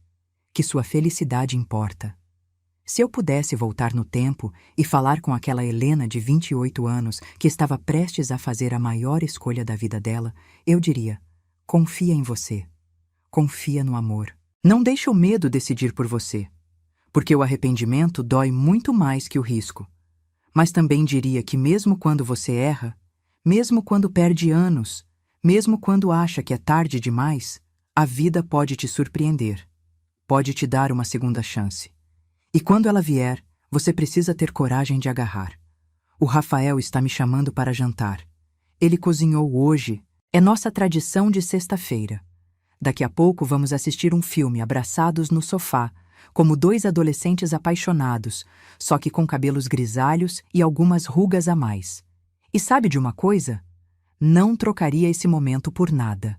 que sua felicidade importa. Se eu pudesse voltar no tempo e falar com aquela Helena de 28 anos que estava prestes a fazer a maior escolha da vida dela, eu diria: confia em você. Confia no amor. Não deixe o medo decidir por você, porque o arrependimento dói muito mais que o risco. Mas também diria que mesmo quando você erra, mesmo quando perde anos, mesmo quando acha que é tarde demais, a vida pode te surpreender, pode te dar uma segunda chance. E quando ela vier, você precisa ter coragem de agarrar. O Rafael está me chamando para jantar. Ele cozinhou hoje. É nossa tradição de sexta-feira. Daqui a pouco vamos assistir um filme abraçados no sofá, como dois adolescentes apaixonados, só que com cabelos grisalhos e algumas rugas a mais. E sabe de uma coisa? Não trocaria esse momento por nada.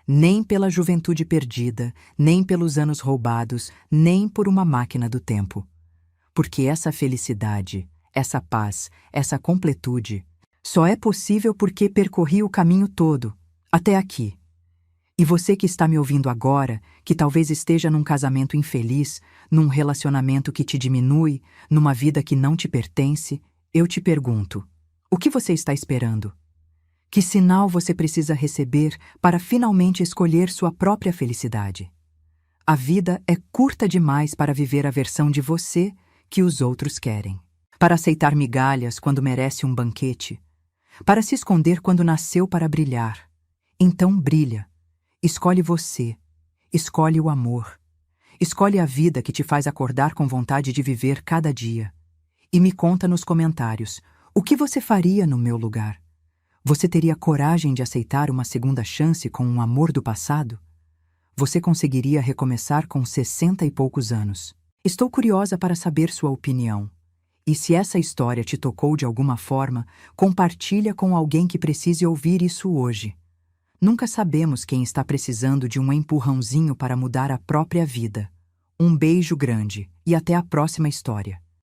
Nem pela juventude perdida, nem pelos anos roubados, nem por uma máquina do tempo. Porque essa felicidade, essa paz, essa completude, só é possível porque percorri o caminho todo, até aqui. E você que está me ouvindo agora, que talvez esteja num casamento infeliz, num relacionamento que te diminui, numa vida que não te pertence, eu te pergunto: o que você está esperando? Que sinal você precisa receber para finalmente escolher sua própria felicidade? A vida é curta demais para viver a versão de você que os outros querem. Para aceitar migalhas quando merece um banquete. Para se esconder quando nasceu para brilhar. Então brilha. Escolhe você. Escolhe o amor. Escolhe a vida que te faz acordar com vontade de viver cada dia. E me conta nos comentários, o que você faria no meu lugar? Você teria coragem de aceitar uma segunda chance com um amor do passado? Você conseguiria recomeçar com 60 e poucos anos. Estou curiosa para saber sua opinião. E se essa história te tocou de alguma forma, compartilha com alguém que precise ouvir isso hoje. Nunca sabemos quem está precisando de um empurrãozinho para mudar a própria vida. Um beijo grande e até a próxima história.